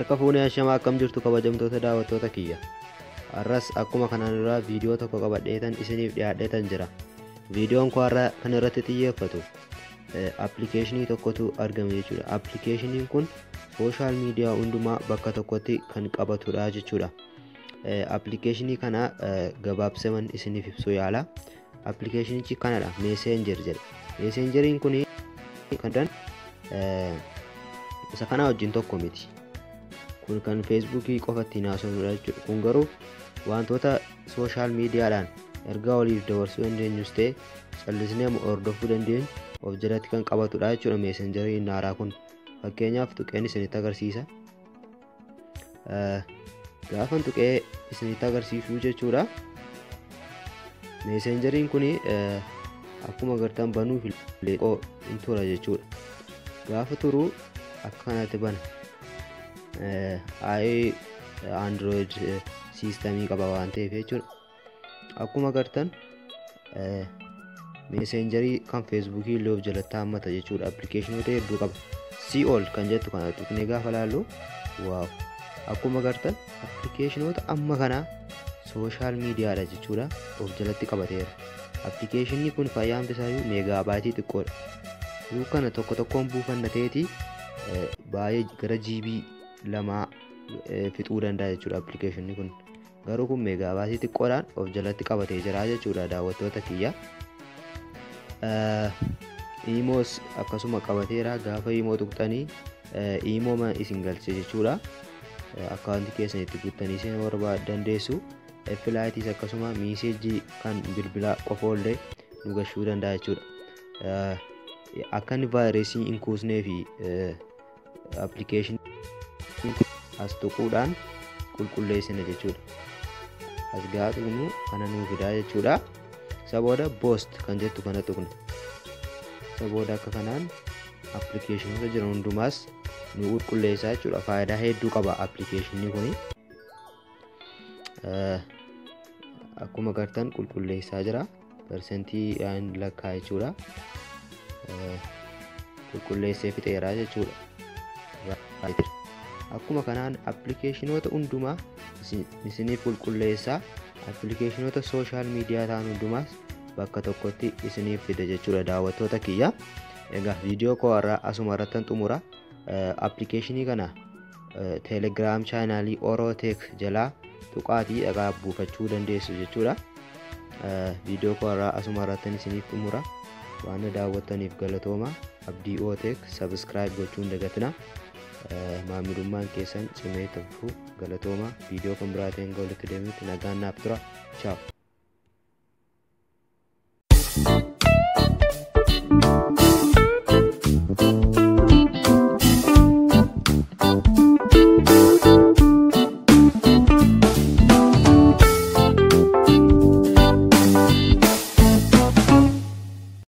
Harka fuunee ashamaa akkam jirtu kabajamtoota daawwattoota kiyya. Har'as akkuma kanaan dura viidiyoo tokko qabadheetan isiniif dhiyaadheetan jira. Viidiyoon koo har'a kan irratti xiyyeeffatu appilikeeshinii tokkotu argame jechuudha. Appilikeeshiniin kun sooshaal miidiyaa hundumaa bakka tokkotti kan qabatudha jechuudha. Appilikeeshinii kana gabaabsaman isiniif ibsuu yaala. Appilikeeshinichi kanadha, Messenger jedha. Messengeriin kun kan isa kana wajjin tokko miti. Kun kan Facebookii qofatti naasofnudha jechuudha. Kun garuu wantoota sooshaal miidiyaadhaan ergaa waliif dabarsuu dandeenyus ta'e callisnee hordofuu dandeenyu of jalatti kan qabatudha jechuudha. Messengeriin haaraa kun fakkeenyaaf tuqeen isinitti agarsiisa. Gaafan tuqee isinitti agarsiisuu jechuudha. Messengeriin kun akkuma agartan banuuf leeqoo hin tura jechuudha. Gaafa turu akka kanatti bana. Android systemii qaba waan ta'eef jechuudha. Akkuma agartan Messengerii kan Facebookii illee of jalatti hammata jechuudha. Appilikeeshinoota hedduu qaba. All kan jettu kana tuqnee gaafa laallu waaw, akkuma agartan appilikeeshinoota amma kana sooshaal miidiyaadha jechuudha of jalatti qabateera. Appilikeeshinii kun fayyaan isaayyuu meegaabaayitii xiqqoodha. Yoo kana tokko tokkoon buufannateeti baay'ee gara GB 2 fixuu danda'a jechuudha. Appilikeeshinii kun garuu kun meegaabaayitii xiqqoodhaan of jalatti qabatee jira jechuudha daawwattoota kiyya. Imoos akkasuma qabateera. Gaafa imoo tuqxanii imooma isin galche jechuudha. Akkaawuntii keessan itti guuttanii isin barbaaduu dandeessu. Flaayitiis akkasuma miiseejii kan bilbilaa qofa illee nu gashuu danda'a jechuudha. Akka inni vaayirasii hin kuusnee fi appilikeeshinii as tuquudhaan qulqulleessina jechuudha. As gaa tuqnu kana nuu fidaa jechuudha. Isa booda boost kan jettu kana tuqna. Isa booda akka kanaan appilikeeshinoota jiran hundumaas nu qulqulleessaa jechuudha. Faayidaa hedduu qaba appilikeeshinii kuni. Akkuma agartan qulqulleessaa jira. Persentii lakkaa jechuudha. Qulqulleessee fixeeraa jechuudha. Akkuma kanaan appilikeeshinoota hundumaa isiniif qulqulleessaa. Appilikeeshinoota sooshaal miidiyaa ta'an hundumaas bakka tokkotti isiniif fida jechuudha daawwattoota kiyya. Egaa viidiyoo koo har'aa asuma irrattan xumura. Appilikeeshinii kana Telegram chaanaalii Orotech jalaa tuqaatii dhagaa buufachuu dandeessu jechuudha. Viidiyoo koo har'aa asuma irrattan isiniif xumura. Waan daawwattaniif galatooma. Abdii Ootech subscribe gochuun dagatina. Maamilummaan keessan cimee ta'uu galatooma. Viidiyoo kan biraatiin walitti deemuutti nagaan naaf tura. Ciao.